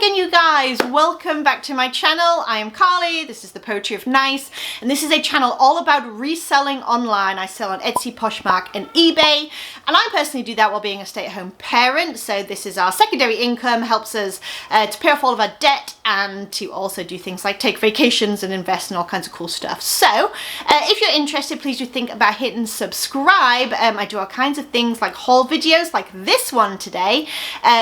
again, you guys, welcome back to my channel. I am Carly, this is the Poetry of Nice, and this is a channel all about reselling online. I sell on Etsy, Poshmark and eBay, and I personally do that while being a stay-at-home parent, so this is our secondary income, helps us to pay off all of our debt and to also do things like take vacations and invest in all kinds of cool stuff. So if you're interested, please do think about hitting subscribe. I do all kinds of things like haul videos like this one today,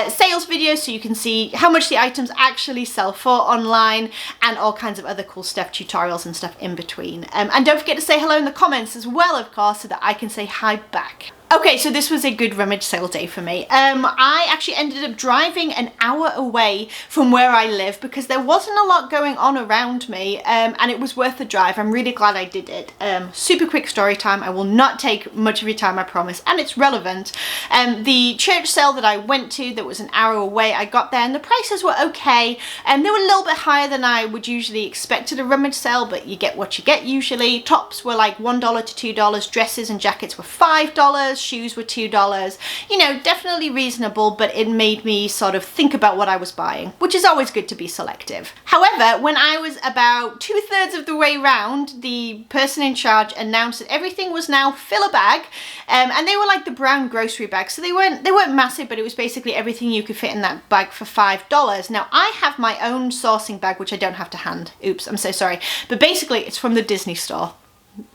sales videos so you can see how much the items actually sell for online, and all kinds of other cool stuff, tutorials and stuff in between. And don't forget to say hello in the comments as well, of course, so that I can say hi back. Okay, so this was a good rummage sale day for me. I actually ended up driving an hour away from where I live because there wasn't a lot going on around me, and it was worth the drive. I'm really glad I did it. Super quick story time. I will not take much of your time, I promise, and it's relevant. The church sale that I went to that was an hour away, I got there and the prices were okay. They were a little bit higher than I would usually expect at a rummage sale, but you get what you get usually. Tops were like $1 to $2, dresses and jackets were $5, shoes were $2, you know, definitely reasonable, but it made me sort of think about what I was buying, which is always good to be selective. However, when I was about 2/3 of the way round, the person in charge announced that everything was now fill a bag, and they were like the brown grocery bags, so they weren't massive, but it was basically everything you could fit in that bag for $5. Now I have my own sourcing bag, which I don't have to hand. Oops, I'm so sorry, but basically it's from the Disney store.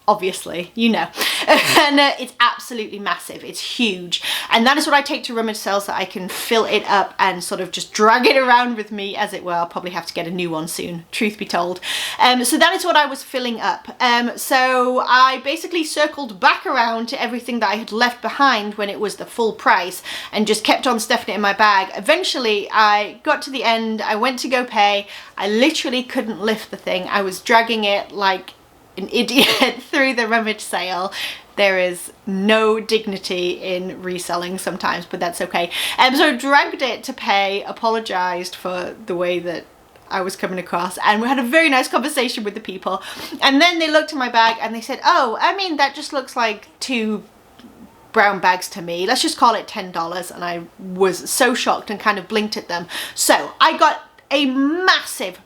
Obviously, you know, and it's absolutely massive. It's huge, and that is what I take to rummage sales, so I can fill it up and sort of just drag it around with me, as it were. I'll probably have to get a new one soon, truth be told. So that is what I was filling up. So I basically circled back around to everything that I had left behind when it was the full price and just kept on stuffing it in my bag. Eventually I got to the end, I went to go pay, I literally couldn't lift the thing. I was dragging it like an idiot through the rummage sale. There is no dignity in reselling sometimes, but that's okay. So I dragged it to pay, apologized for the way that I was coming across, and we had a very nice conversation with the people. And then they looked at my bag and they said, oh, I mean, that just looks like two brown bags to me. Let's just call it $10. And I was so shocked and kind of blinked at them. So I got a massive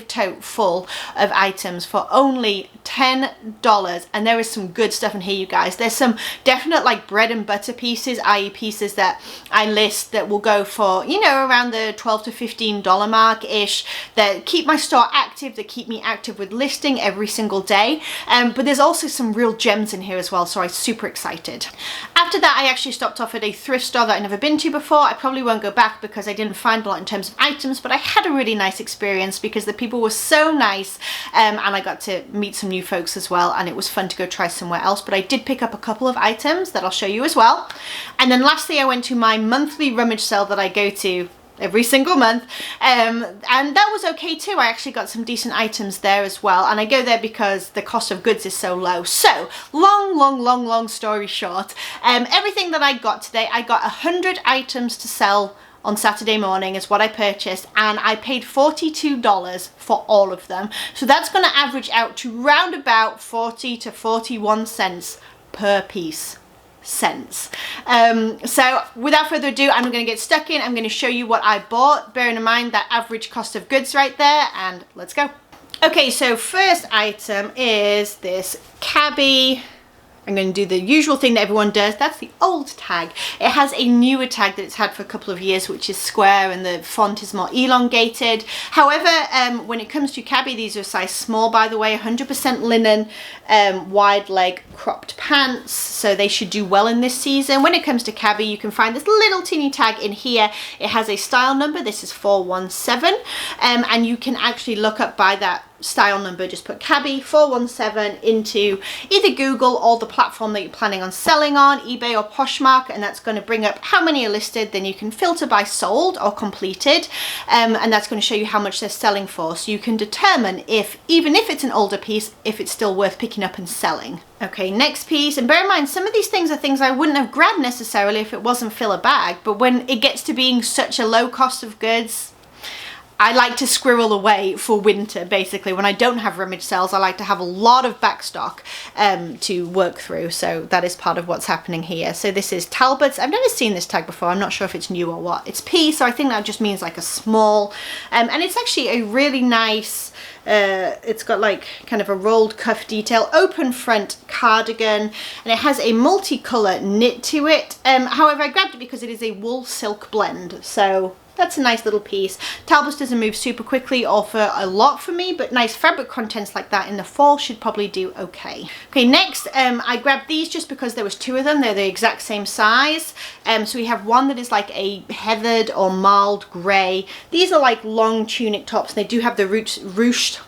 tote full of items for only $10, and there is some good stuff in here, you guys. There's some definite like bread and butter pieces, i.e. pieces that I list that will go for, you know, around the $12 to $15 mark ish, that keep my store active, that keep me active with listing every single day. But there's also some real gems in here as well, so I'm super excited. After that, I actually stopped off at a thrift store that I'd never been to before. I probably won't go back because I didn't find a lot in terms of items, but I had a really nice experience because the people were so nice, and I got to meet some new folks as well, and it was fun to go try somewhere else. But I did pick up a couple of items that I'll show you as well. And then lastly, I went to my monthly rummage sale that I go to every single month, and that was okay too. I actually got some decent items there as well, and I go there because the cost of goods is so low. So long story short, everything that I got today, I got 100 items to sell on Saturday morning is what I purchased, and I paid $42 for all of them. So that's going to average out to round about 40 to 41 cents per piece. So without further ado, I'm going to get stuck in. I'm going to show you what I bought, bearing in mind that average cost of goods right there, and let's go. Okay, so first item is this Cabbie. I'm going to do the usual thing that everyone does. That's the old tag. It has a newer tag that it's had for a couple of years, which is square, and the font is more elongated. However, when it comes to Cabbie, these are size small, by the way, 100% linen, wide leg cropped pants, so they should do well in this season. When it comes to Cabbie, you can find this little teeny tag in here. It has a style number. This is 417, and you can actually look up by that style number. Just put Cabbie 417 into either Google or the platform that you're planning on selling on, eBay or Poshmark, and that's going to bring up how many are listed. Then you can filter by sold or completed, and that's going to show you how much they're selling for, so you can determine if, even if it's an older piece, if it's still worth picking up and selling. Okay, next piece, and bear in mind, some of these things are things I wouldn't have grabbed necessarily if it wasn't fill a bag, but when it gets to being such a low cost of goods, I like to squirrel away for winter, basically. When I don't have rummage sales, I like to have a lot of back stock to work through. So that is part of what's happening here. So this is Talbot's. I've never seen this tag before. I'm not sure if it's new or what. It's P, so I think that just means like a small. And it's actually a really nice, it's got like kind of a rolled cuff detail, open front cardigan, and it has a multicolour knit to it. However, I grabbed it because it is a wool silk blend. So that's a nice little piece. Talbot's doesn't move super quickly or for a lot for me, but nice fabric contents like that in the fall should probably do okay. Okay, next I grabbed these just because there was two of them. They're the exact same size. So we have one that is like a heathered or marled grey. These are like long tunic tops, and they do have the ruched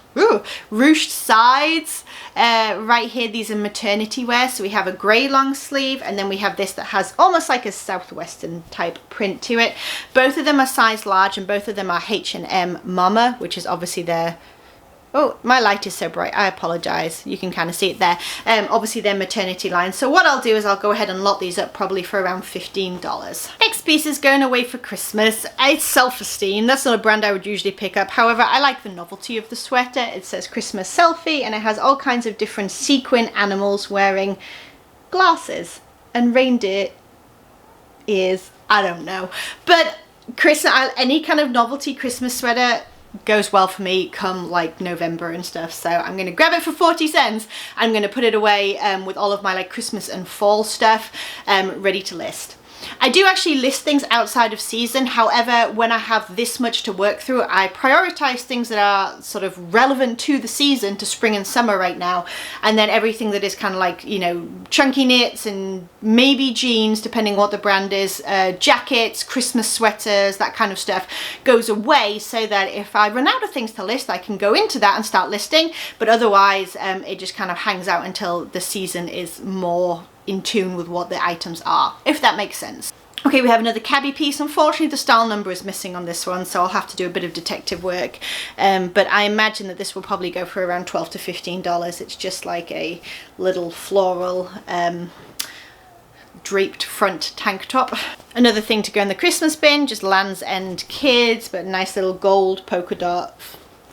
sides right here. These are maternity wear. So we have a grey long sleeve, and then we have this that has almost like a southwestern type print to it. Both of them are size large, and both of them are H&M Mama, which is obviously their, oh, my light is so bright, I apologize, you can kind of see it there. Obviously their maternity line. So what I'll do is I'll go ahead and lot these up probably for around $15. Next piece is going away for Christmas. It's Self-Esteem. That's not a brand I would usually pick up. However, I like the novelty of the sweater. It says Christmas Selfie, and it has all kinds of different sequin animals wearing glasses and reindeer ears. I don't know, but any kind of novelty Christmas sweater goes well for me come like November and stuff. So I'm gonna grab it for 40 cents. I'm gonna put it away with all of my like Christmas and fall stuff ready to list. I do actually list things outside of season. However, when I have this much to work through, I prioritize things that are sort of relevant to the season, to spring and summer right now. And then everything that is kind of like, you know, chunky knits and maybe jeans, depending what the brand is, jackets, Christmas sweaters, that kind of stuff goes away, so that if I run out of things to list, I can go into that and start listing. But otherwise, it just kind of hangs out until the season is more in tune with what the items are, if that makes sense. Okay, we have another Cabbie piece. Unfortunately, the style number is missing on this one, so I'll have to do a bit of detective work. But I imagine that this will probably go for around $12 to $15. It's just like a little floral draped front tank top. Another thing to go in the Christmas bin, just Land's End Kids, but a nice little gold polka dot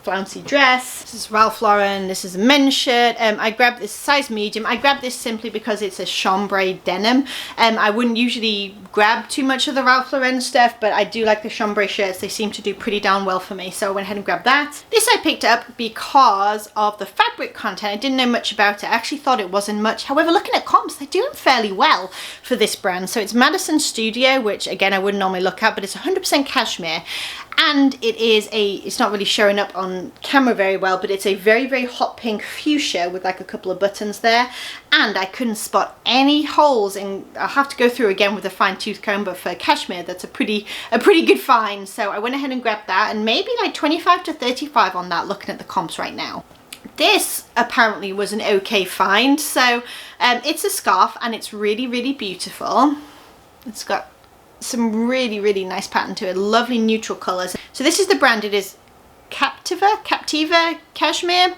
flouncy dress. This is Ralph Lauren. This is a men's shirt. I grabbed this size medium. I grabbed this simply because it's a chambray denim. I wouldn't usually grab too much of the Ralph Lauren stuff, but I do like the chambray shirts. They seem to do pretty darn well for me, so I went ahead and grabbed that. This I picked up because of the fabric content. I didn't know much about it. I actually thought it wasn't much. However, looking at comps, they're doing fairly well for this brand. So it's Madison Studio, which again I wouldn't normally look at, but it's 100% cashmere. And it is it's not really showing up on camera very well, but it's a very, very hot pink fuchsia with like a couple of buttons there. And I couldn't spot any holes, and I'll have to go through again with a fine tooth comb, but for cashmere, that's a pretty good find. So I went ahead and grabbed that, and maybe like 25 to 35 on that, looking at the comps right now. This apparently was an okay find. So it's a scarf, and it's really, really beautiful. It's got some really, really nice pattern to it, lovely neutral colors. So this is the brand. It is Captiva cashmere,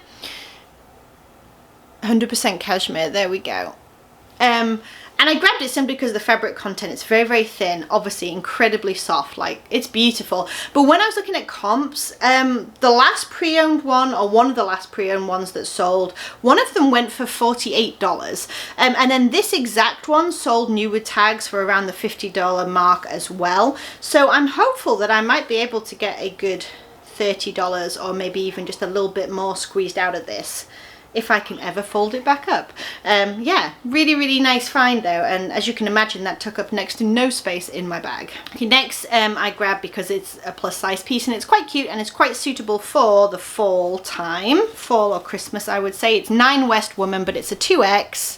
100% cashmere. There we go. And I grabbed it simply because of the fabric content. It's very, very thin, obviously incredibly soft, like it's beautiful. But when I was looking at comps, the last pre-owned one, or one of the last pre-owned ones that sold, one of them went for $48. And then this exact one sold new with tags for around the $50 mark as well. So I'm hopeful that I might be able to get a good $30 or maybe even just a little bit more squeezed out of this, if I can ever fold it back up. Yeah, really, really nice find though, and as you can imagine, that took up next to no space in my bag. Okay, next I grabbed because it's a plus size piece, and it's quite cute, and it's quite suitable for the fall time, fall or Christmas I would say. It's 9 West Woman, but it's a 2X.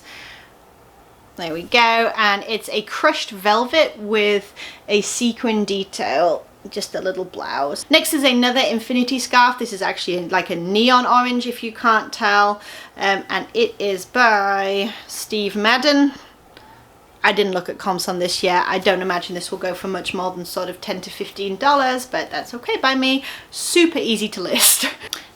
There we go, and it's a crushed velvet with a sequin detail, just a little blouse. Next is another infinity scarf. This is actually like a neon orange if you can't tell, and it is by Steve Madden. I didn't look at comps on this yet. I don't imagine this will go for much more than sort of $10 to $15, but that's okay by me. Super easy to list.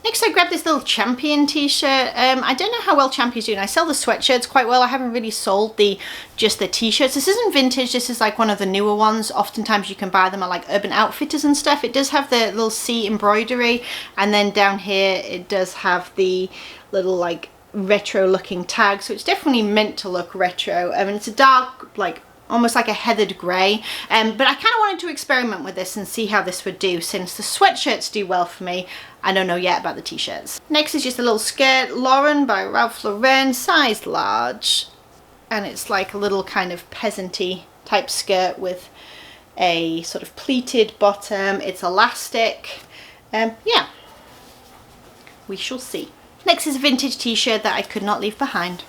Next, I grabbed this little Champion t-shirt. I don't know how well Champion's doing. I sell the sweatshirts quite well. I haven't really sold just the t-shirts. This isn't vintage. This is like one of the newer ones. Oftentimes you can buy them at like Urban Outfitters and stuff. It does have the little C embroidery, and then down here it does have the little like retro looking tag. So it's definitely meant to look retro. I mean, it's a dark, like almost like a heathered grey, but I kind of wanted to experiment with this and see how this would do. Since the sweatshirts do well for me, I don't know yet about the t-shirts. Next is just a little skirt, Lauren by Ralph Lauren, size large, and it's like a little kind of peasanty type skirt with a sort of pleated bottom. It's elastic. Yeah, we shall see. Next is a vintage t-shirt that I could not leave behind.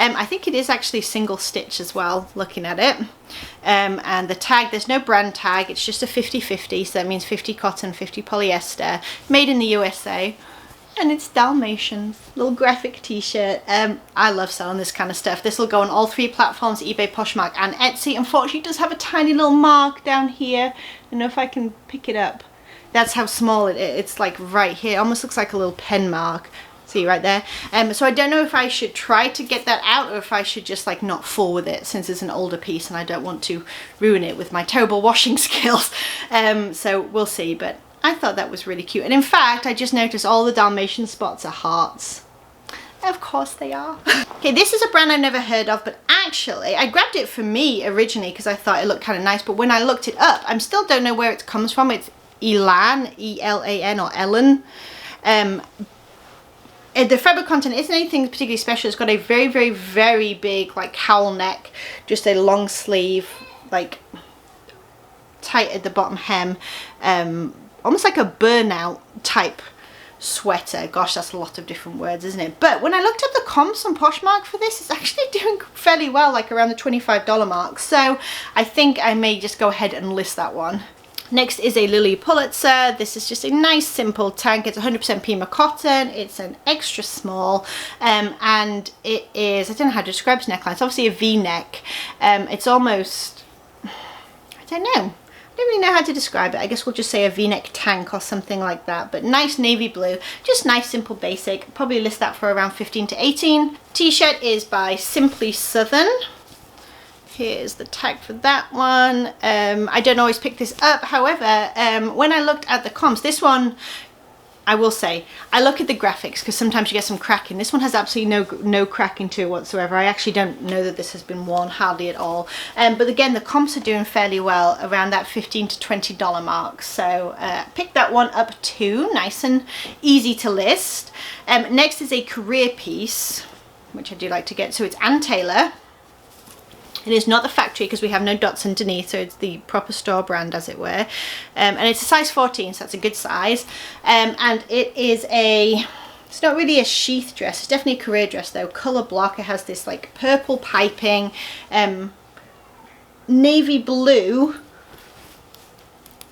I think it is actually single stitch as well, looking at it. And the tag, there's no brand tag, it's just a 50-50, so that means 50 cotton, 50 polyester, made in the USA. And it's Dalmatians, little graphic t-shirt. I love selling this kind of stuff. This will go on all 3 platforms, eBay, Poshmark and Etsy. Unfortunately, it does have a tiny little mark down here. I don't know if I can pick it up. That's how small it is. It's like right here, it almost looks like a little pen mark. See right there. So I don't know if I should try to get that out or if I should just like not fool with it, since it's an older piece and I don't want to ruin it with my terrible washing skills. So we'll see, but I thought that was really cute. And in fact, I just noticed all the Dalmatian spots are hearts. Of course they are. Okay, this is a brand I've never heard of, but actually I grabbed it for me originally because I thought it looked kind of nice, but when I looked it up, I still don't know where it comes from. It's Elan, E-L-A-N or Ellen. The fabric content isn't anything particularly special. It's got a very, very, very big like cowl neck, just a long sleeve, like tight at the bottom hem, almost like a burnout type sweater. Gosh, that's a lot of different words, isn't it? But when I looked up the comps on Poshmark for this, it's actually doing fairly well, like around the $25 mark. So I think I may just go ahead and list that one. Next is a Lilly Pulitzer. This is just a nice simple tank. It's 100% Pima cotton. It's an extra small, and it is, I don't know how to describe this neckline. It's obviously a V-neck. It's almost, I don't know. I don't really know how to describe it. I guess we'll just say a V-neck tank or something like that. But nice navy blue, just nice, simple, basic. Probably list that for around 15 to 18. T-shirt is by Simply Southern. Here's the tag for that one. I don't always pick this up. However, when I looked at the comps, this one, I will say, I look at the graphics because sometimes you get some cracking. This one has absolutely no cracking to it whatsoever. I actually don't know that this has been worn hardly at all. But again, the comps are doing fairly well around that $15 to $20 mark. So pick that one up too. Nice and easy to list. Next is a career piece, which I do like to get. So it's Ann Taylor. It is not the factory because we have no dots underneath, so it's the proper store brand, as it were. And it's a size 14, so that's a good size. And it is it's not really a sheath dress, it's definitely a career dress though. Colour block, it has this like purple piping, navy blue.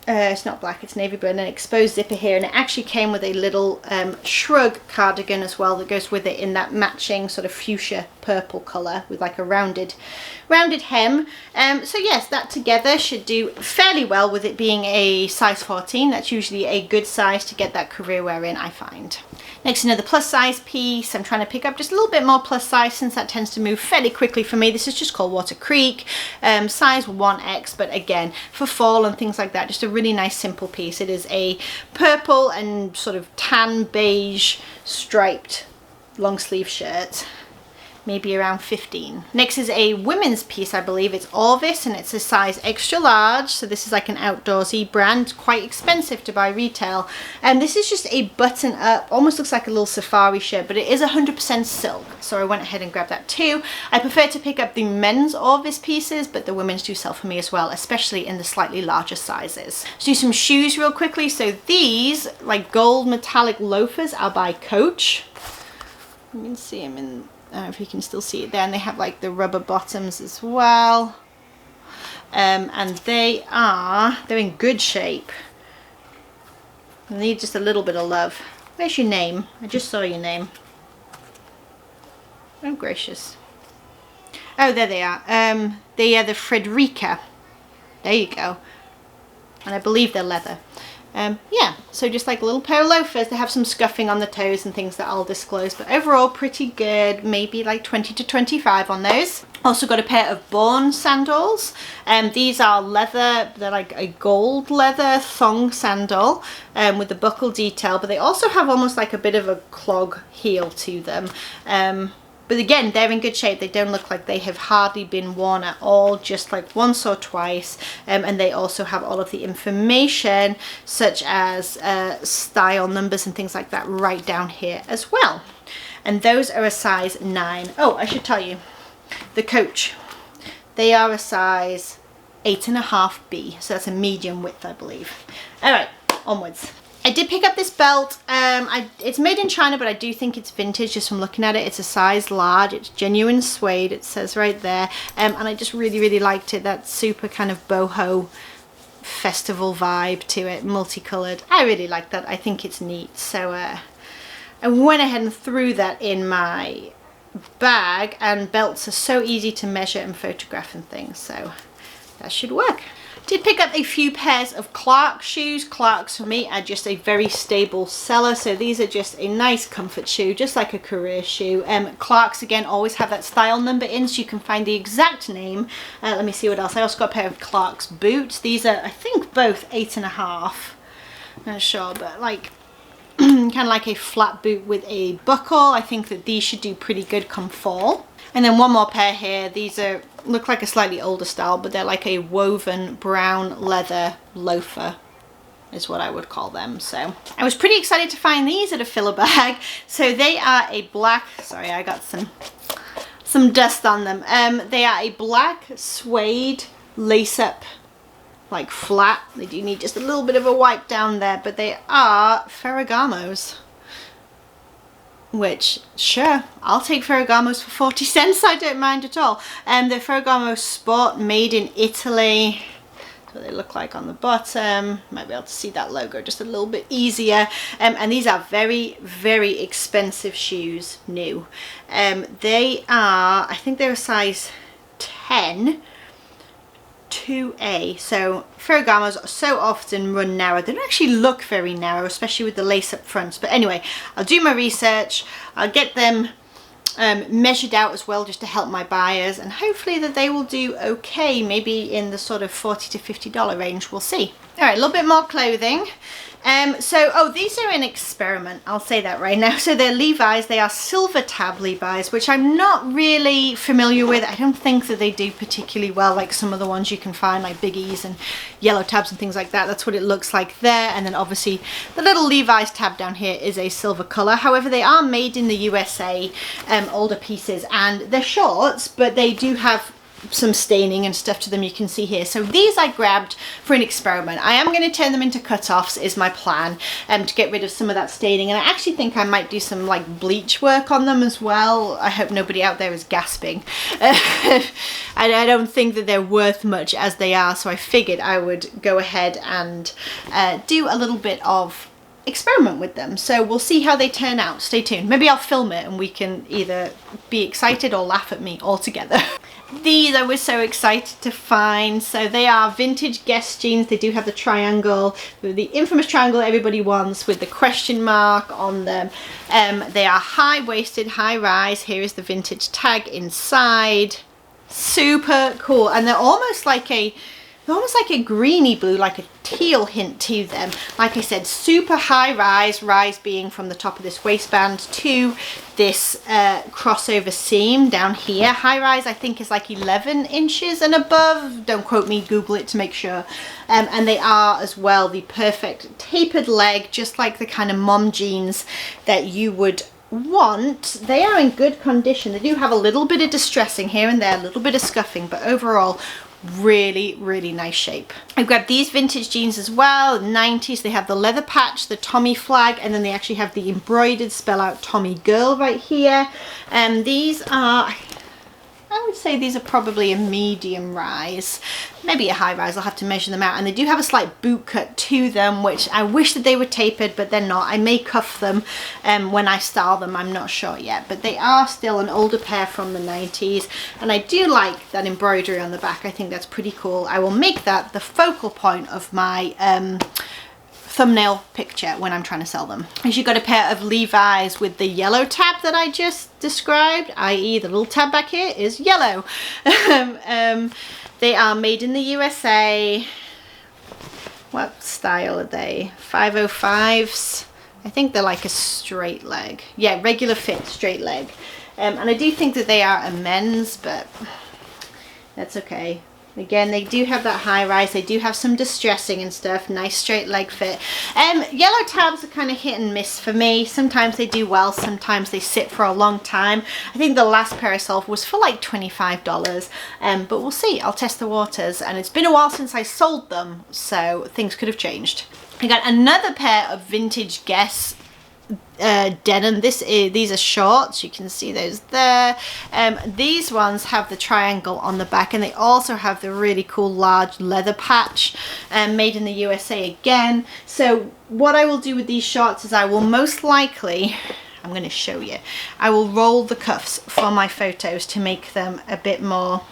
It's not black, it's navy blue, and an exposed zipper here, and it actually came with a little shrug cardigan as well that goes with it in that matching sort of fuchsia purple colour with like a rounded hem. So yes, that together should do fairly well with it being a size 14. That's usually a good size to get that career wear in, I find. Next, another plus size piece. I'm trying to pick up just a little bit more plus size since that tends to move fairly quickly for me. This is just called Water Creek, size 1X, but again, for fall and things like that, just a really nice simple piece. It is a purple and sort of tan beige striped long sleeve shirt. Maybe around 15. Next is a women's piece, I believe. It's Orvis and it's a size extra large. So this is like an outdoorsy brand, quite expensive to buy retail. And this is just a button up, almost looks like a little safari shirt, but it is 100% silk. So I went ahead and grabbed that too. I prefer to pick up the men's Orvis pieces, but the women's do sell for me as well, especially in the slightly larger sizes. Let's do some shoes real quickly. So these like gold metallic loafers are by Coach. You can see them in, I don't know if you can still see it there, and they have like the rubber bottoms as well, and they're in good shape. They need just a little bit of love. Where's your name? I just saw your name. Oh gracious. Oh, there they are. They are the Frederica. There you go. And I believe they're leather. Yeah, so just like a little pair of loafers. They have some scuffing on the toes and things that I'll disclose, but overall pretty good. Maybe like 20 to 25 on those. Also got a pair of Born sandals. These are leather. They're like a gold leather thong sandal with the buckle detail, but they also have almost like a bit of a clog heel to them. But again, they're in good shape. They don't look like they have hardly been worn at all, just like once or twice. And they also have all of the information, such as style numbers and things like that, right down here as well. And those are a size 9. Oh, I should tell you, the Coach, they are a size 8.5B. So that's a medium width, I believe. All right, onwards. I did pick up this belt. It's made in China, but I do think it's vintage just from looking at it. It's a size large. It's genuine suede. It says right there. And I just really, really liked it. That super kind of boho festival vibe to it, multicolored. I really like that. I think it's neat. So I went ahead and threw that in my bag, and belts are so easy to measure and photograph and things. So that should work. Did pick up a few pairs of Clarks shoes. Clarks for me are just a very stable seller, so these are just a nice comfort shoe, just like a career shoe. Clarks again always have that style number in, so you can find the exact name. Let me see what else. I also got a pair of Clarks boots. These are, I think, both 8.5. Not sure, but like kind of like a flat boot with a buckle. I think that these should do pretty good come fall. And then one more pair here. These are look like a slightly older style, but they're like a woven brown leather loafer is what I would call them. So I was pretty excited to find these at a filler bag. So they are a black, sorry, I got some dust on them. They are a black suede lace up, like flat. They do need just a little bit of a wipe down there, but they are Ferragamos. Which, sure, I'll take Ferragamos for 40 cents. I don't mind at all. The Ferragamo Sport, made in Italy. That's what they look like on the bottom. Might be able to see that logo just a little bit easier. And these are very, very expensive shoes, new. They are, I think they're a size 10. 2A. So Ferragamos so often run narrow. They don't actually look very narrow, especially with the lace up fronts. But anyway, I'll do my research. I'll get them measured out as well, just to help my buyers, and hopefully that they will do okay, maybe in the sort of $40 to $50 range. We'll see. All right, a little bit more clothing. Oh, these are an experiment. I'll say that right now. So they're Levi's. They are silver tab Levi's, which I'm not really familiar with. I don't think that they do particularly well, like some of the ones you can find, like Biggies and yellow tabs and things like that. That's what it looks like there. And then obviously the little Levi's tab down here is a silver color. However, they are made in the USA, older pieces, and they're shorts, but they do have some staining and stuff to them, you can see here. So these I grabbed for an experiment. I am going to turn them into cutoffs is my plan, to get rid of some of that staining, and I actually think I might do some like bleach work on them as well. I hope nobody out there is gasping. I don't think that they're worth much as they are, so I figured I would go ahead and do a little bit of experiment with them. So we'll see how they turn out. Stay tuned. Maybe I'll film it and we can either be excited or laugh at me all together. These I was so excited to find. So they are vintage Guess jeans. They do have the triangle, the infamous triangle everybody wants with the question mark on them. They are high-waisted, high-rise. Here is the vintage tag inside. Super cool. And they're almost like a greeny blue, like a teal hint to them. Like I said, super high rise being from the top of this waistband to this crossover seam down here. High rise I think is like 11 inches and above. Don't quote me, Google it to make sure. And they are as well the perfect tapered leg, just like the kind of mom jeans that you would want. They are in good condition. They do have a little bit of distressing here and there, a little bit of scuffing, but overall really, really nice shape. I've grabbed these vintage jeans as well, 90s. They have the leather patch, the Tommy flag, and then they actually have the embroidered spell out Tommy girl right here. And these are, I would say these are probably a medium rise, maybe a high rise. I'll have to measure them out. And they do have a slight boot cut to them, which I wish that they were tapered, but they're not. I may cuff them when I style them. I'm not sure yet, but they are still an older pair from the 90s. And I do like that embroidery on the back. I think that's pretty cool. I will make that the focal point of my thumbnail picture when I'm trying to sell them. As you got a pair of Levi's with the yellow tab that I just described, i.e. the little tab back here is yellow. They are made in the USA. What style are they? 505s. I think they're like a straight leg. Yeah, regular fit, straight leg. And I do think that they are a men's, but that's okay. Again, they do have that high rise. They do have some distressing and stuff. Nice straight leg fit. Yellow tabs are kind of hit and miss for me. Sometimes they do well. Sometimes they sit for a long time. I think the last pair I sold was for like $25. But we'll see. I'll test the waters. And it's been a while since I sold them, so things could have changed. I got another pair of vintage Guess denim. These are shorts. You can see those there. These ones have the triangle on the back, and they also have the really cool large leather patch, made in the USA again. So what I will do with these shorts is I will most likely, I'm going to show you, I will roll the cuffs for my photos to make them a bit more,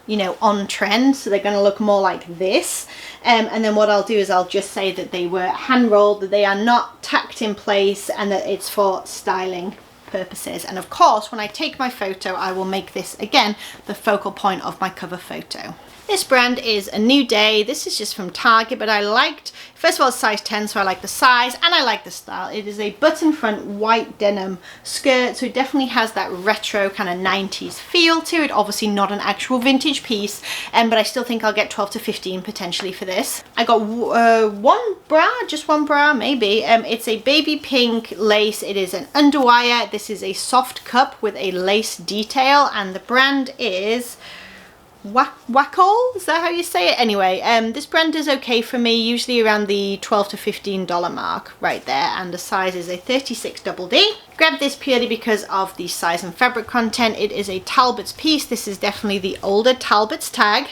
you know, on trend. So they're going to look more like this. And then what I'll do is I'll just say that they were hand rolled, that they are not tacked in place, and that it's for styling purposes. And of course, when I take my photo, I will make this again the focal point of my cover photo. This brand is A New Day. This is just from Target, but I liked, first of all, it's size 10, so I like the size and I like the style. It is a button front white denim skirt, so it definitely has that retro kind of 90s feel to it. Obviously not an actual vintage piece, but I still think I'll get 12 to 15 potentially for this. I got one bra maybe. It's a baby pink lace. It is an underwire. This is a soft cup with a lace detail, and the brand is Wackle, is that how you say it? Anyway, this brand is okay for me, usually around the $12 to $15 mark right there, and the size is a 36 double D. Grabbed this purely because of the size and fabric content. It is a Talbot's piece. This is definitely the older Talbot's tag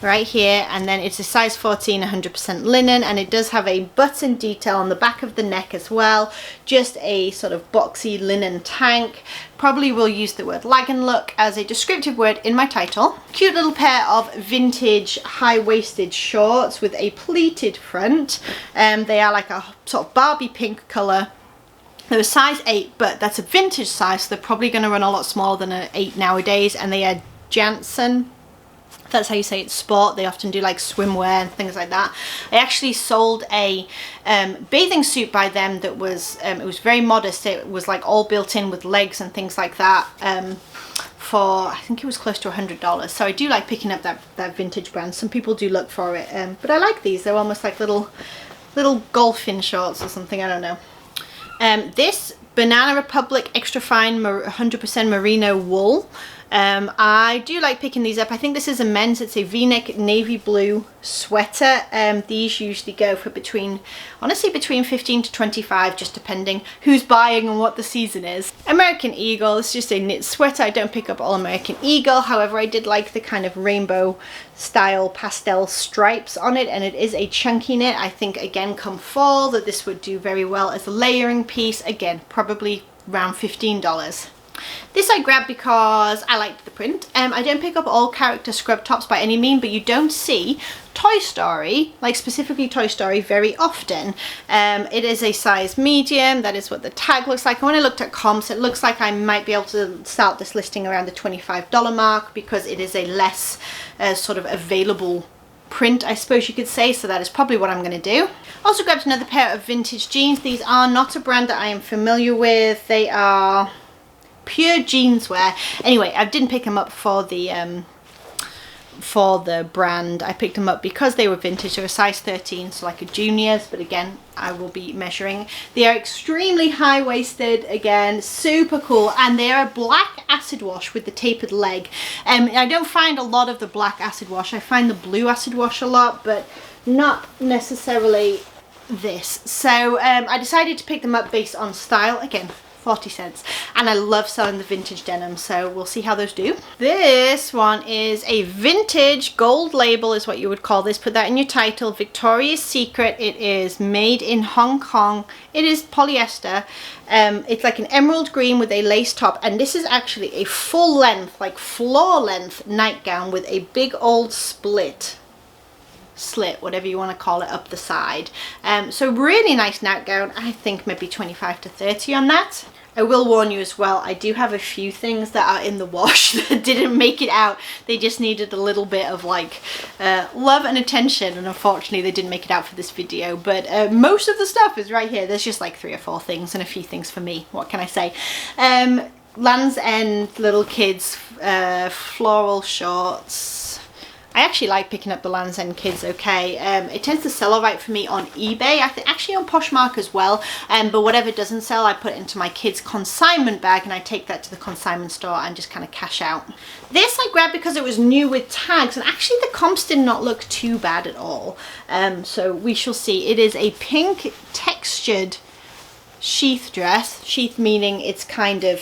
right here, and then it's a size 14, 100% linen, and it does have a button detail on the back of the neck as well. Just a sort of boxy linen tank. Probably will use the word lagan look as a descriptive word in my title. Cute little pair of vintage high-waisted shorts with a pleated front. They are like a sort of Barbie pink colour. They're a size 8, but that's a vintage size, so they're probably going to run a lot smaller than an 8 nowadays, and they are Jansen. That's how you say it, sport. They often do like swimwear and things like that. I actually sold a bathing suit by them that was, it was very modest. It was like all built in with legs and things like that, for, I think it was close to $100. So I do like picking up that vintage brand. Some people do look for it, but I like these. They're almost like little golfing shorts or something, I don't know. This Banana Republic extra fine 100% merino wool. I do like picking these up. I think this is a men's. It's a v-neck navy blue sweater. These usually go for honestly between 15 to 25, just depending who's buying and what the season is. American Eagle. It's just a knit sweater. I don't pick up all American Eagle. However, I did like the kind of rainbow style pastel stripes on it, and it is a chunky knit. I think again come fall that this would do very well as a layering piece. Again, probably around $15. This I grabbed because I liked the print. I don't pick up all character scrub tops by any means, but you don't see Toy Story, like specifically Toy Story, very often. It is a size medium. That is what the tag looks like. And when I looked at comps, it looks like I might be able to start this listing around the $25 mark, because it is a less sort of available print, I suppose you could say, so that is probably what I'm going to do. Also grabbed another pair of vintage jeans. These are not a brand that I am familiar with. They are pure jeanswear. Anyway, I didn't pick them up for the brand. I picked them up because they were vintage. They were size 13, so like a juniors, but again, I will be measuring. They are extremely high-waisted, again, super cool, and they are a black acid wash with the tapered leg. I don't find a lot of the black acid wash. I find the blue acid wash a lot, but not necessarily this. So I decided to pick them up based on style. Again, 40 cents, and I love selling the vintage denim, so we'll see how those do. This one is a vintage gold label, is what you would call this. Put that in your title. Victoria's Secret. It is made in Hong Kong. It is polyester. It's like an emerald green with a lace top, and this is actually a full length, like floor length nightgown with a big old split slit, whatever you want to call it, up the side. So really nice nightgown. I think maybe 25 to 30 on that. I will warn you as well, I do have a few things that are in the wash that didn't make it out. They just needed a little bit of like love and attention, and unfortunately they didn't make it out for this video, but most of the stuff is right here. There's just like 3 or 4 things and a few things for me. What can I say? Land's End little kids floral shorts. I actually like picking up the Land's End kids, okay. It tends to sell alright for me on eBay. I think actually on Poshmark as well. But whatever doesn't sell, I put it into my kids' consignment bag and I take that to the consignment store and just kind of cash out. This I grabbed because it was new with tags, and actually the comps did not look too bad at all. So we shall see. It is a pink textured sheath dress. Sheath meaning it's kind of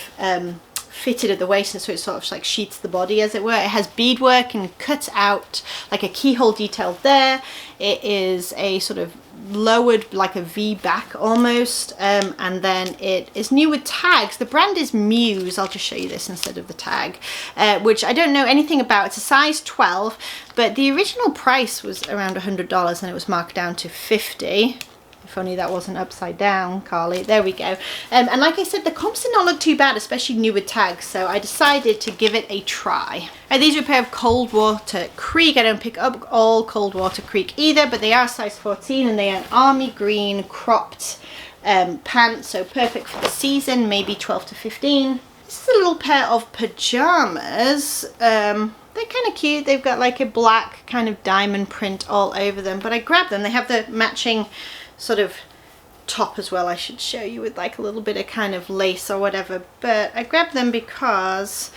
fitted at the waist, and so it sort of like sheets the body, as it were. It has beadwork and cut out like a keyhole detail there. It is a sort of lowered like a V back almost, and then it is new with tags. The brand is Muse. I'll just show you this instead of the tag, which I don't know anything about. It's a size 12, but the original price was around $100 and it was marked down to $50. If only that wasn't upside down, Carly. There we go. And like I said, the comps did not look too bad, especially new with tags, so I decided to give it a try. These are a pair of Coldwater Creek. I don't pick up all Coldwater Creek either, but they are size 14 and they are an army green cropped pants, so perfect for the season, maybe 12 to 15. This is a little pair of pajamas. They're kind of cute. They've got like a black kind of diamond print all over them, but I grabbed them. They have the matching sort of top as well, I should show you, with like a little bit of kind of lace or whatever, but I grabbed them because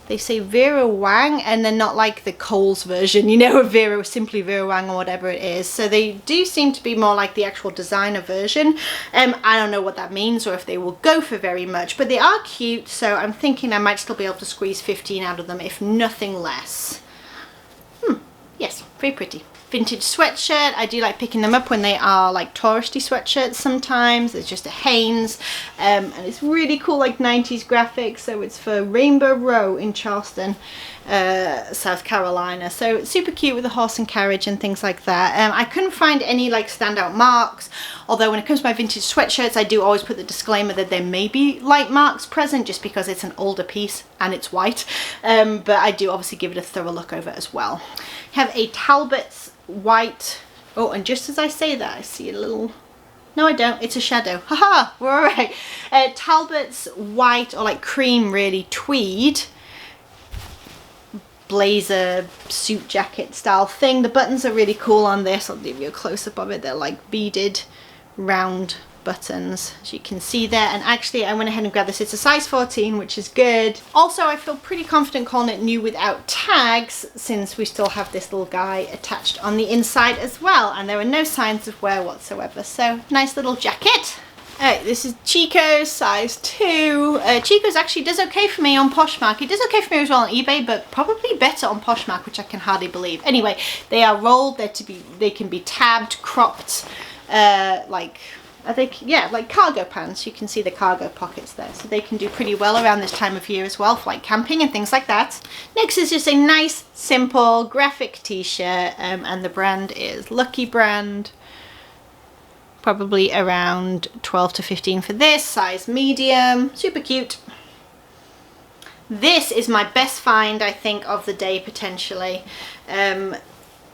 they say Vera Wang and they're not like the Kohl's version, you know, of Vera, simply Vera Wang or whatever it is. So they do seem to be more like the actual designer version. I don't know what that means or if they will go for very much, but they are cute, so I'm thinking I might still be able to squeeze 15 out of them, if nothing less. Yes, very pretty. Vintage sweatshirt. I do like picking them up when they are like touristy sweatshirts sometimes. It's just a Hanes, and it's really cool, like 90s graphics. So it's for Rainbow Row in Charleston, South Carolina. So it's super cute with the horse and carriage and things like that. I couldn't find any like standout marks, although when it comes to my vintage sweatshirts, I do always put the disclaimer that there may be light marks present just because it's an older piece and it's white, but I do obviously give it a thorough look over as well. Have a Talbot's white, oh, and just as I say that I see a little, no I don't, it's a shadow, haha, we're all right. Talbot's white, or like cream really, tweed blazer suit jacket style thing. The buttons are really cool on this. I'll give you a close-up of it. They're like beaded round buttons, as you can see there, and actually I went ahead and grabbed this. It's a size 14, which is good. Also, I feel pretty confident calling it new without tags, since we still have this little guy attached on the inside as well, and there are no signs of wear whatsoever. So nice little jacket. Alright, this is Chico's size 2. Chico's actually does okay for me on Poshmark. It does okay for me as well on eBay, but probably better on Poshmark, which I can hardly believe. Anyway, they are rolled. They can be tabbed, cropped, like, I think, yeah, like cargo pants. You can see the cargo pockets there, so they can do pretty well around this time of year as well for like camping and things like that. Next is just a nice simple graphic t-shirt, and the brand is Lucky Brand. Probably around 12 to 15 for this, size medium, super cute. This is my best find, I think, of the day potentially.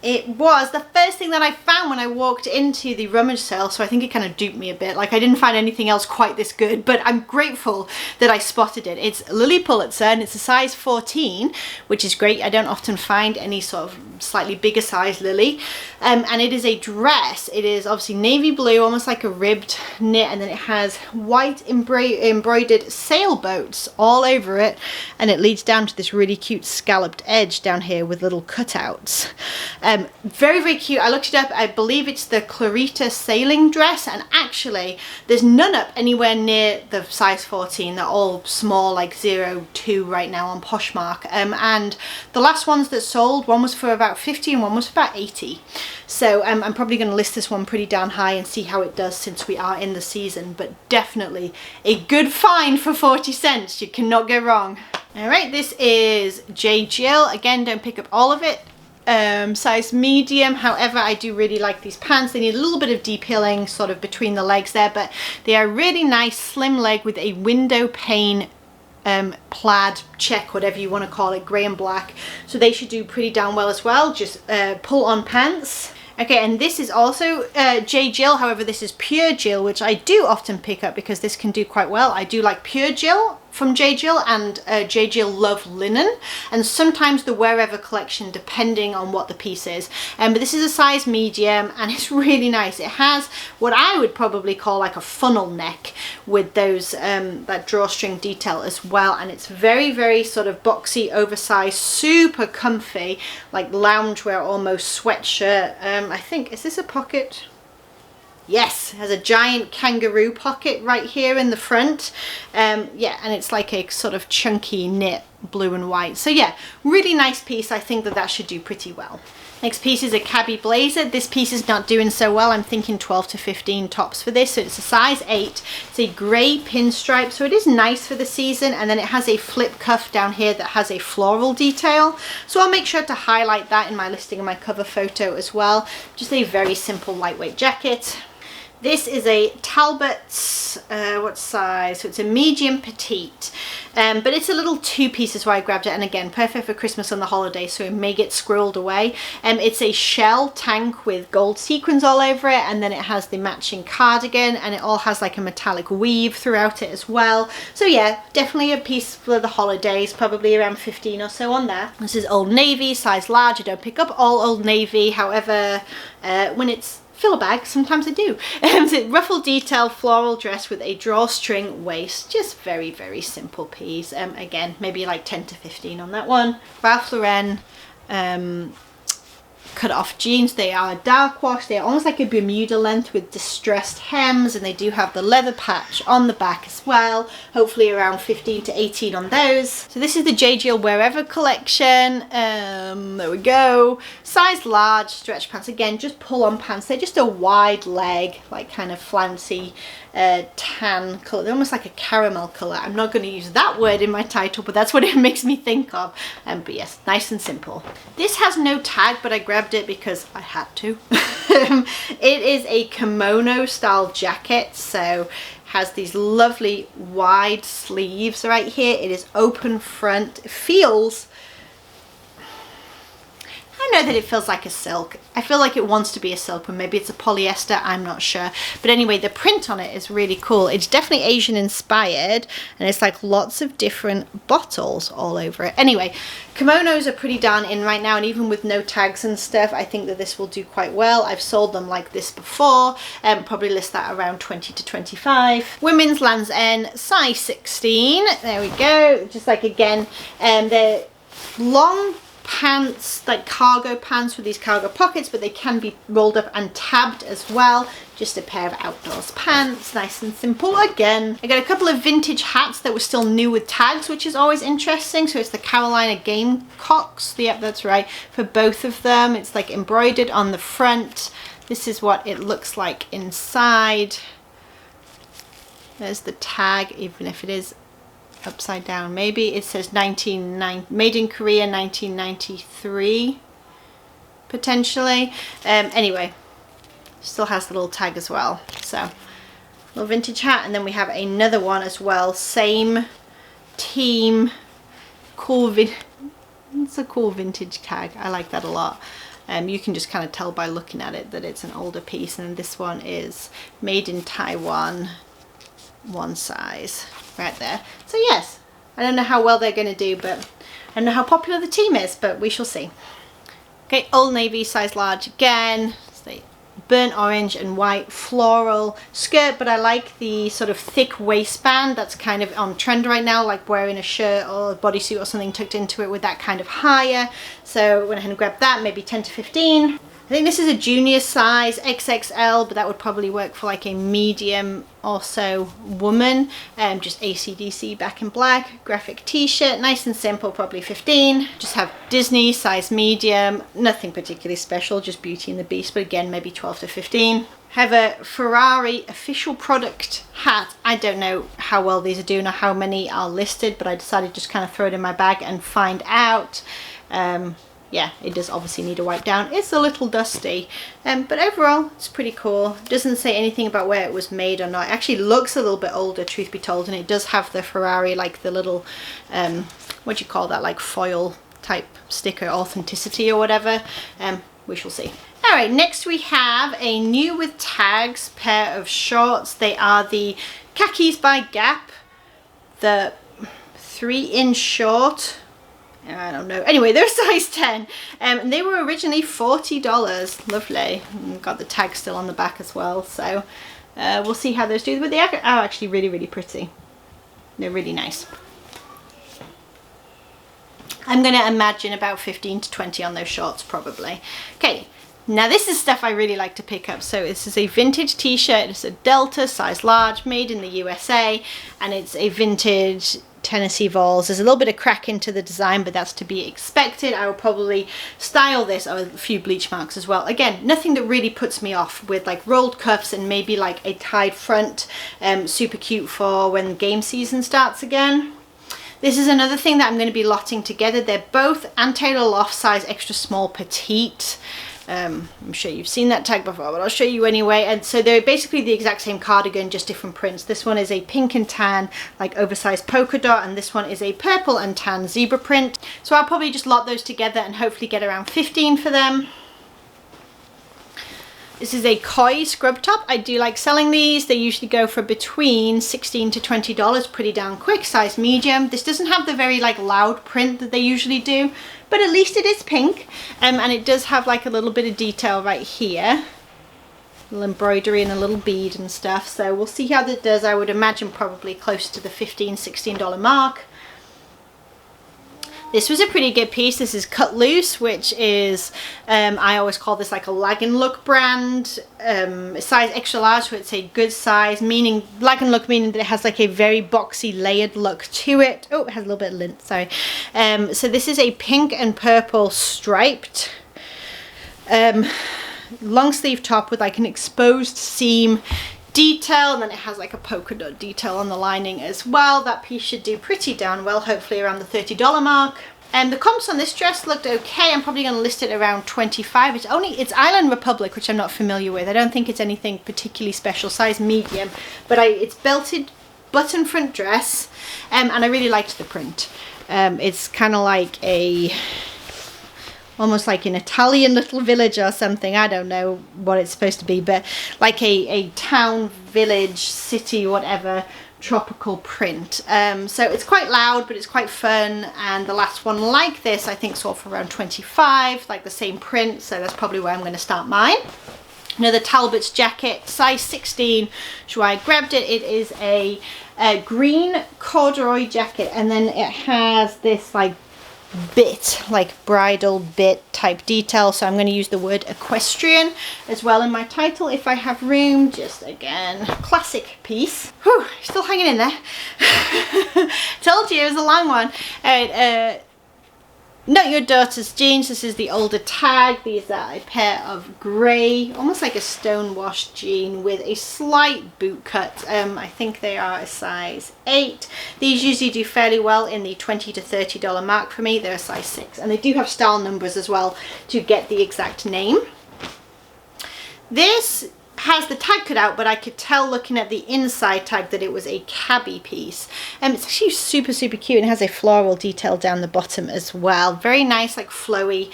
It was the first thing that I found when I walked into the rummage sale, so I think it kind of duped me a bit. Like, I didn't find anything else quite this good, but I'm grateful that I spotted it. It's Lilly Pulitzer, and it's a size 14, which is great. I don't often find any sort of slightly bigger size Lilly, and it is a dress. It is obviously navy blue, almost like a ribbed knit, and then it has white embroidered sailboats all over it, and it leads down to this really cute scalloped edge down here with little cutouts. Very, very cute. I looked it up. I believe it's the Clarita sailing dress, and actually there's none up anywhere near the size 14. They're all small, like 02 right now on Poshmark, and the last ones that sold, one was for about 50 and one was for about 80. So I'm probably going to list this one pretty down high and see how it does since we are in the season, but definitely a good find for 40 cents. You cannot go wrong. All right, this is J. Jill. Again, don't pick up all of it. size medium. However, I do really like these pants. They need a little bit of detailing sort of between the legs there, but they are really nice, slim leg with a window pane plaid check, whatever you want to call it, grey and black. So they should do pretty darn well as well. Just pull on pants. Okay, and this is also J. Jill. However, this is pure Jill, which I do often pick up because this can do quite well. I do like pure Jill from J. Jill, and J. Jill love linen, and sometimes the Wherever collection, depending on what the piece is. But this is a size medium, and it's really nice. It has what I would probably call like a funnel neck with those that drawstring detail as well, and it's very, very sort of boxy, oversized, super comfy, like loungewear, almost sweatshirt. I think, is this a pocket? Yes, it has a giant kangaroo pocket right here in the front. Yeah, and it's like a sort of chunky knit blue and white. So yeah, really nice piece. I think that that should do pretty well. Next piece is a Cabbie Blazer. This piece is not doing so well. I'm thinking 12 to 15 tops for this. So it's a size 8. It's a grey pinstripe, so it is nice for the season. And then it has a flip cuff down here that has a floral detail. So I'll make sure to highlight that in my listing and my cover photo as well. Just a very simple lightweight jacket. This is a Talbot's, what size? So it's a medium petite, but it's a little two-piece is why I grabbed it, and again, perfect for Christmas and the holidays, so it may get squirreled away. It's a shell tank with gold sequins all over it, and then it has the matching cardigan, and it all has like a metallic weave throughout it as well. So yeah, definitely a piece for the holidays, probably around 15 or so on there. This is Old Navy, size large. I don't pick up all Old Navy, however, when it's filler bag, sometimes I do. It's a ruffle detail floral dress with a drawstring waist. Just very, very simple piece. Again, maybe like 10 to 15 on that one. Ralph Lauren Cutoff jeans. They are dark wash. They are almost like a Bermuda length with distressed hems, and they do have the leather patch on the back as well. Hopefully around 15 to 18 on those. So this is the J. Jill Wherever collection. There we go. Size large, stretch pants. Again, just pull on pants. They're just a wide leg, like kind of flouncy tan colour. They're almost like a caramel colour. I'm not going to use that word in my title, but that's what it makes me think of. But yes, nice and simple. This has no tag, but I grabbed it because I had to. It is a kimono style jacket, so has these lovely wide sleeves right here. It is open front. It feels, I know that it feels like a silk. I feel like it wants to be a silk, but maybe it's a polyester, I'm not sure. But anyway, the print on it is really cool. It's definitely Asian inspired, and it's like lots of different bottles all over it. Anyway, kimonos are pretty darn in right now, and even with no tags and stuff, I think that this will do quite well. I've sold them like this before, probably list that around 20 to 25. Women's Land's End, size 16. There we go. Just like, again, they're long pants, like cargo pants with these cargo pockets, but they can be rolled up and tabbed as well. Just a pair of outdoors pants, nice and simple. Again, I got a couple of vintage hats that were still new with tags, which is always interesting. So it's the Carolina Gamecocks. Yep, that's right, for both of them. It's like embroidered on the front. This is what it looks like inside. There's the tag, even if it is upside down. Maybe it says made in Korea 1993 potentially. Anyway, still has the little tag as well. So little vintage hat, and then we have another one as well, same team, cool it's a cool vintage tag. I like that a lot. You can just kind of tell by looking at it that it's an older piece, and this one is made in Taiwan, one size right there. So yes, I don't know how well they're going to do, but I don't know how popular the team is, but we shall see. Okay, Old Navy, size large again. It's the burnt orange and white floral skirt, but I like the sort of thick waistband that's kind of on trend right now, like wearing a shirt or a bodysuit or something tucked into it with that kind of higher. So went ahead and grabbed that, maybe 10 to 15. I think this is a junior size, XXL, but that would probably work for like a medium or so woman. Just AC/DC back in black, graphic t-shirt, nice and simple, probably 15. Just have Disney, size medium, nothing particularly special, just Beauty and the Beast, but again, maybe 12 to 15. Have a Ferrari official product hat. I don't know how well these are doing or how many are listed, but I decided to just kind of throw it in my bag and find out. yeah, it does obviously need a wipe down. It's a little dusty, but overall it's pretty cool. It doesn't say anything about where it was made or not. It actually looks a little bit older, truth be told, and it does have the Ferrari, like the little what do you call that, like foil type sticker, authenticity or whatever. We shall see. All right, next we have a new with tags pair of shorts. They are the Khakis by Gap, the 3-inch short. I don't know. Anyway, they're size 10. And they were originally $40. Lovely. Got the tag still on the back as well. So we'll see how those do. But they are actually really, really pretty. They're really nice. I'm going to imagine about 15 to 20 on those shorts probably. Okay. Now this is stuff I really like to pick up. So this is a vintage t-shirt. It's a Delta size large, made in the USA, and it's a vintage Tennessee Vols. There's a little bit of crack into the design, but that's to be expected. I will probably style this with a few bleach marks as well. Again, nothing that really puts me off, with like rolled cuffs and maybe like a tied front. Super cute for when game season starts again. This is another thing that I'm going to be lotting together. They're both Untitled Loft size extra small petite. I'm sure you've seen that tag before, but I'll show you anyway. And so they're basically the exact same cardigan, just different prints. This one is a pink and tan, like oversized polka dot, and this one is a purple and tan zebra print. So I'll probably just lot those together and hopefully get around 15 for them. This is a Koi scrub top. I do like selling these. They usually go for between $16 to $20, pretty darn quick, size medium. This doesn't have the very like loud print that they usually do, but at least it is pink. And it does have like a little bit of detail right here. A little embroidery and a little bead and stuff. So we'll see how that does. I would imagine probably close to the $15, $16 mark. This was a pretty good piece. This is Cut Loose, which is, I always call this like a Lag and Look brand. Size extra large, so it's a good size, meaning Lag and Look meaning that it has like a very boxy layered look to it. Oh, it has a little bit of lint, sorry. So this is a pink and purple striped long sleeve top with like an exposed seam detail, and then it has like a polka dot detail on the lining as well. That piece should do pretty darn well, hopefully around the $30 mark. And the comps on this dress looked okay. I'm probably going to list it around 25. It's Island Republic, which I'm not familiar with. I don't think it's anything particularly special, size medium, but it's belted button front dress, and I really liked the print. It's kind of like almost like an Italian little village or something. I don't know what it's supposed to be, but like a town, village, city, whatever, tropical print. So it's quite loud, but it's quite fun. And the last one like this, I think, sold for around 25, like the same print. So that's probably where I'm going to start mine. Another Talbot's jacket, size 16, so I grabbed it. It is a green corduroy jacket, and then it has this like bit, like bridal bit type detail. So I'm going to use the word equestrian as well in my title if I have room. Just again, classic piece. Whew, still hanging in there. Told you it was a long one. Alright, Not Your Daughter's jeans. This is the older tag. These are a pair of grey, almost like a stone-washed jean with a slight boot cut. I think they are a size 8. These usually do fairly well in the $20 to $30 mark for me. They're a size 6. And they do have style numbers as well to get the exact name. This has the tag cut out, but I could tell looking at the inside tag that it was a Cabbie piece. It's actually super, super cute, and has a floral detail down the bottom as well. Very nice, like flowy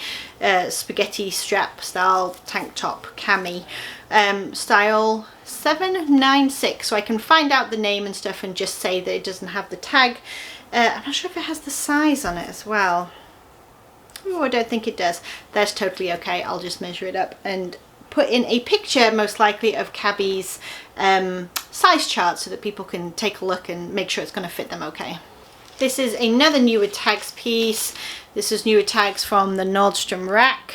spaghetti strap style tank top cami. Style 796, so I can find out the name and stuff and just say that it doesn't have the tag. I'm not sure if it has the size on it as well. Oh, I don't think it does. That's totally okay. I'll just measure it up and put in a picture, most likely, of Cabbie's size chart so that people can take a look and make sure it's going to fit them okay. This is another New with Tags piece. This is New with Tags from the Nordstrom rack.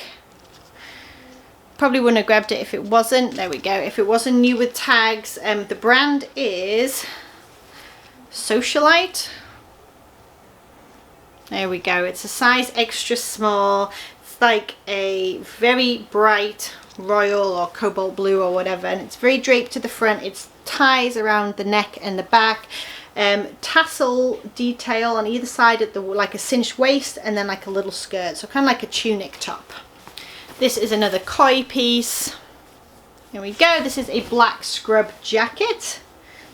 Probably wouldn't have grabbed it if it wasn't. There we go. If it wasn't New with Tags. The brand is Socialite. There we go. It's a size extra small. It's like a very bright royal or cobalt blue or whatever, and it's very draped to the front. It's ties around the neck and the back. tassel detail on either side at the, like a cinched waist, and then like a little skirt, so kind of like a tunic top. This is another koi piece. Here we go. This is a black scrub jacket,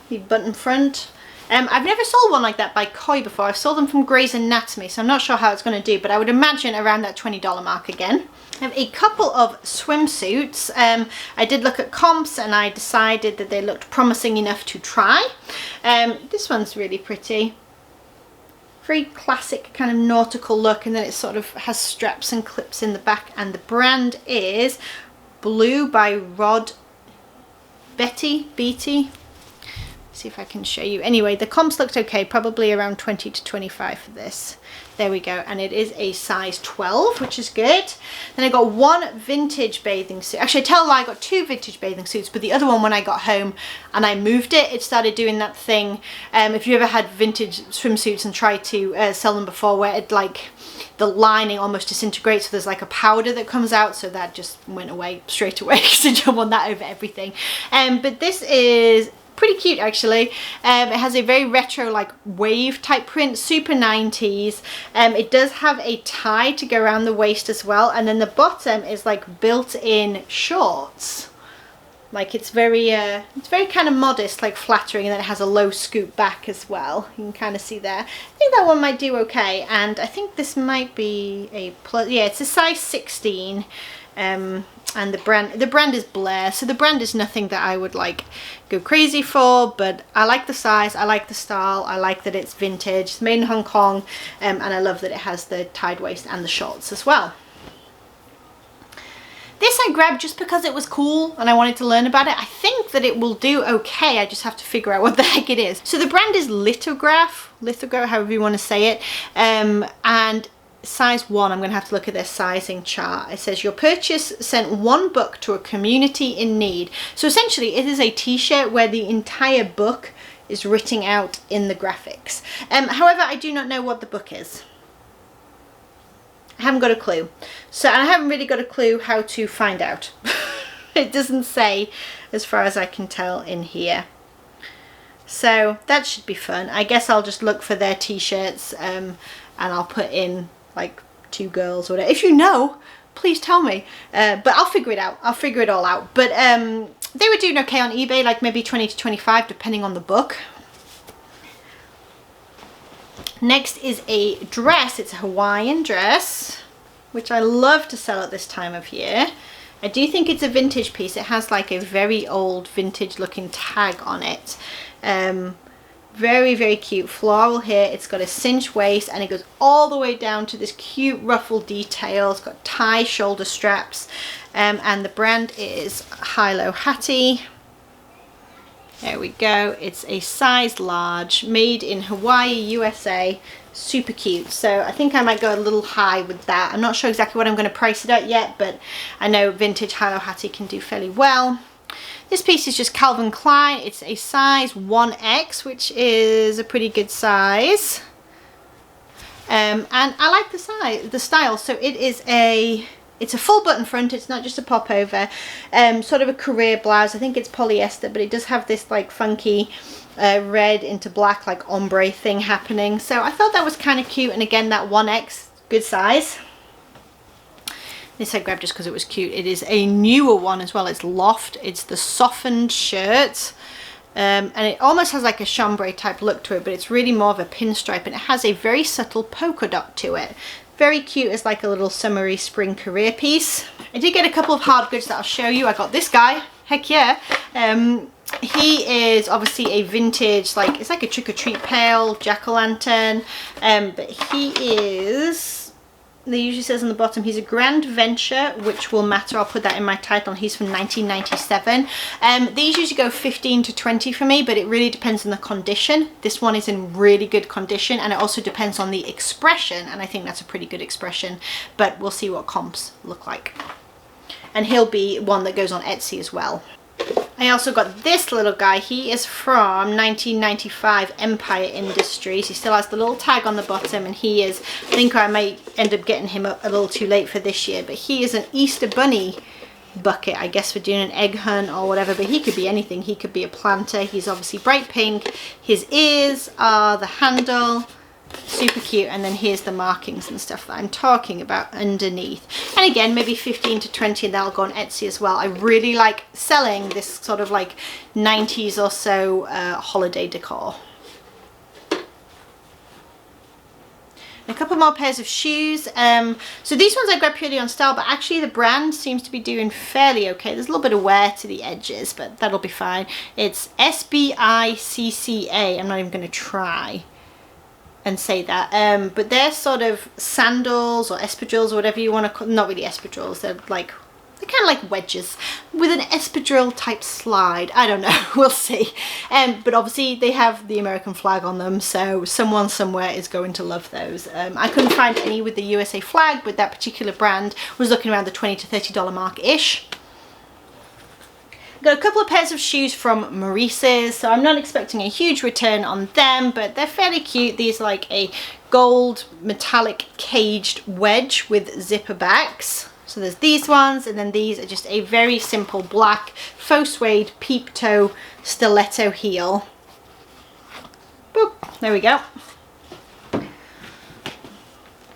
the button front. I've never sold one like that by Koi before. I've sold them from Grey's Anatomy, so I'm not sure how it's going to do, but I would imagine around that $20 mark again. I have a couple of swimsuits. I did look at comps and I decided that they looked promising enough to try. This one's really pretty. Very classic kind of nautical look, and then it sort of has straps and clips in the back, and the brand is Blue by Beatty. See if I can show you. Anyway, the comps looked okay, probably around 20 to 25 for this. There we go, and it is a size 12, which is good. Then I got one vintage bathing suit. Actually, I tell a lie, I got two vintage bathing suits, but the other one, when I got home and I moved it, it started doing that thing. If you ever had vintage swimsuits and tried to sell them before, where it like the lining almost disintegrates, so there's like a powder that comes out, so that just went away straight away because I don't want that over everything. But this is pretty cute actually. It has a very retro like wave type print, super 90s. It does have a tie to go around the waist as well, and then the bottom is like built-in shorts. Like it's very kind of modest, like flattering, and then it has a low scoop back as well. You can kind of see there. I think that one might do okay, and I think this might be a plus. Yeah, it's a size 16. And the brand is Blair, so the brand is nothing that I would like go crazy for, but I like the size, I like the style, I like that it's vintage, it's made in Hong Kong, and I love that it has the tied waist and the shorts as well. This I grabbed just because it was cool and I wanted to learn about it. I think that it will do okay, I just have to figure out what the heck it is. So the brand is Lithograph, however you want to say it, and size 1, I'm going to have to look at their sizing chart. It says your purchase sent one book to a community in need. So essentially it is a t-shirt where the entire book is written out in the graphics. However, I do not know what the book is. I haven't got a clue. So I haven't really got a clue how to find out. It doesn't say as far as I can tell in here. So that should be fun. I guess I'll just look for their t-shirts and I'll put in like 2 girls or whatever. If you know, please tell me. But I'll figure it out. I'll figure it all out. But they were doing okay on eBay, like maybe 20 to 25 depending on the book. Next is a dress. It's a Hawaiian dress, which I love to sell at this time of year. I do think it's a vintage piece. It has like a very old vintage looking tag on it. Very, very cute floral here. It's got a cinch waist and it goes all the way down to this cute ruffle detail. It's got tie shoulder straps, and the brand is Hilo Hattie. There we go. It's a size large, made in Hawaii, USA. Super cute. So I think I might go a little high with that. I'm not sure exactly what I'm going to price it at yet, but I know vintage Hilo Hattie can do fairly well. This piece is just Calvin Klein. It's a size 1X, which is a pretty good size. And I like the style. So it is it's a full button front. It's not just a pop over. Sort of a career blouse. I think it's polyester, but it does have this like funky red into black like ombre thing happening. So I thought that was kind of cute. And again, that 1X, good size. This I grabbed just because it was cute. It is a newer one as well. It's Loft. It's the softened shirt. And it almost has like a chambray type look to it, but it's really more of a pinstripe, and it has a very subtle polka dot to it. Very cute as like a little summery spring career piece. I did get a couple of hard goods that I'll show you. I got this guy. Heck yeah. He is obviously a vintage, like it's like a trick-or-treat pail, jack-o'-lantern. But he is... They usually says on the bottom he's a grand venture, which will matter. I'll put that in my title. He's from 1997. These usually go 15 to 20 for me, but it really depends on the condition. This one is in really good condition, and it also depends on the expression, and I think that's a pretty good expression, but we'll see what comps look like. And he'll be one that goes on Etsy as well. I also got this little guy. He is from 1995 Empire Industries. He still has the little tag on the bottom, and he is, I think I might end up getting him up a little too late for this year, but he is an Easter Bunny bucket, I guess, for doing an egg hunt or whatever, but he could be anything. He could be a planter. He's obviously bright pink. His ears are the handle, super cute, and then here's the markings and stuff that I'm talking about underneath. And again, maybe 15 to 20, and that'll go on Etsy as well. I really like selling this sort of like 90s or so holiday decor. A couple more pairs of shoes. So these ones I grabbed purely on style, but actually the brand seems to be doing fairly okay. There's a little bit of wear to the edges, but that'll be fine. It's SBICCA. I'm not even going to try and say that, but they're sort of sandals or espadrilles or whatever you want to call, not really espadrilles, they're kind of like wedges with an espadrille type slide. I don't know, we'll see. But obviously they have the American flag on them, so someone somewhere is going to love those. I couldn't find any with the USA flag, but that particular brand was looking around the $20 to $30 mark-ish. Got a couple of pairs of shoes from Maurice's, so I'm not expecting a huge return on them, but they're fairly cute. These are like a gold metallic caged wedge with zipper backs. So there's these ones, and then these are just a very simple black faux suede peep toe stiletto heel. Boop, there we go.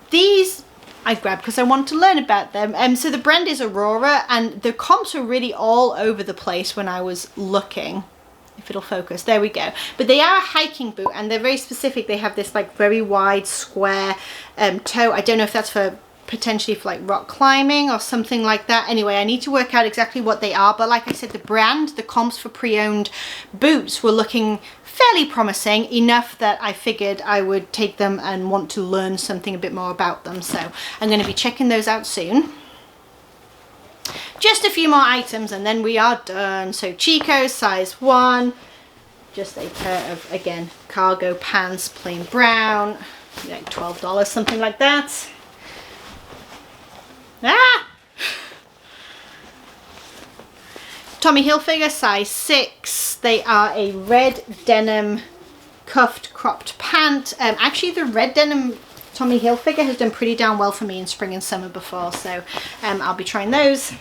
These I grabbed because I want to learn about them. So the brand is Aurora, and the comps were really all over the place when I was looking. If it'll focus, there we go. But they are a hiking boot, and they're very specific. They have this like very wide square toe. I don't know if that's for potentially for like rock climbing or something like that. Anyway, I need to work out exactly what they are, but like I said, the brand, the comps for pre-owned boots were looking fairly promising, enough that I figured I would take them and want to learn something a bit more about them. So I'm going to be checking those out soon. Just a few more items and then we are done. So Chico's size 1, just a pair of, again, cargo pants, plain brown, like $12, something like that. Ah! Tommy Hilfiger size 6. They are a red denim cuffed cropped pant. Actually the red denim Tommy Hilfiger has done pretty damn well for me in spring and summer before, so I'll be trying those.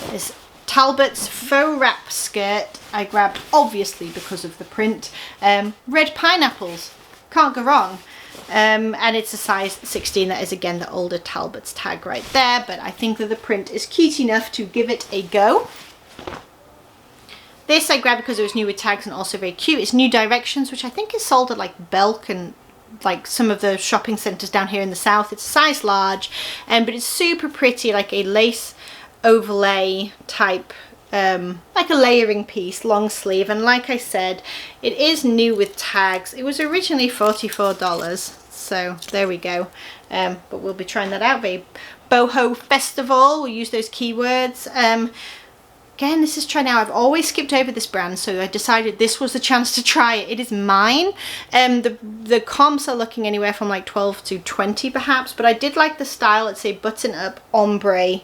There's Talbot's faux wrap skirt. I grabbed obviously because of the print. Red pineapples, can't go wrong. And it's a size 16. That is again the older Talbot's tag right there, but I think that the print is cute enough to give it a go. This I grabbed because it was new with tags and also very cute. It's New Directions, which I think is sold at like Belk and like some of the shopping centres down here in the south. It's a size large, but it's super pretty, like a lace overlay type, like a layering piece, long sleeve, and like I said, it is new with tags. It was originally $44, so there we go. But we'll be trying that out. Very boho festival, we'll use those keywords. Again, this is try now. I've always skipped over this brand, so I decided this was the chance to try it. It is mine. The comps are looking anywhere from like 12 to 20 perhaps, but I did like the style. It's a button up ombre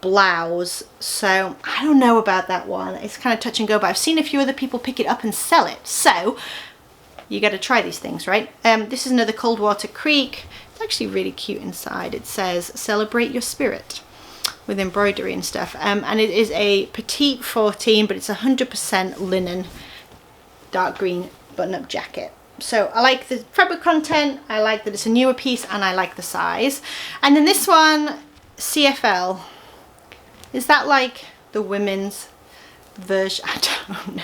blouse, so I don't know about that one. It's kind of touch and go, but I've seen a few other people pick it up and sell it, so you got to try these things, right? This is another Coldwater Creek. It's actually really cute inside. It says celebrate your spirit with embroidery and stuff, and it is a petite 14, but it's 100% linen dark green button-up jacket. So I like the fabric content, I like that it's a newer piece, and I like the size. And then this one, CFL, is that like the women's version? I don't know.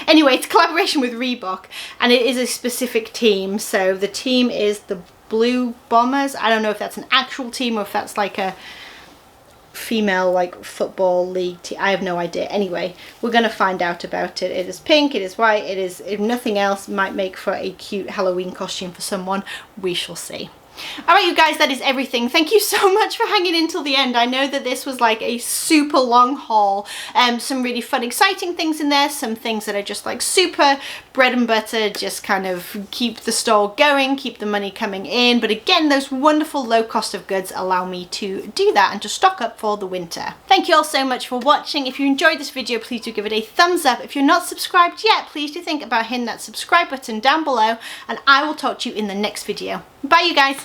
Anyway, it's a collaboration with Reebok, and it is a specific team. So the team is the Blue Bombers. I don't know if that's an actual team or if that's like a female like football league team. I have no idea. Anyway, we're gonna find out about it. It is pink, it is white, it is, if nothing else, might make for a cute Halloween costume for someone. We shall see. Alright you guys, that is everything. Thank you so much for hanging in till the end. I know that this was like a super long haul. Some really fun, exciting things in there. Some things that are just like super bread and butter, just kind of keep the store going, keep the money coming in. But again, those wonderful low cost of goods allow me to do that and to stock up for the winter. Thank you all so much for watching. If you enjoyed this video, please do give it a thumbs up. If you're not subscribed yet, please do think about hitting that subscribe button down below, and I will talk to you in the next video. Bye you guys.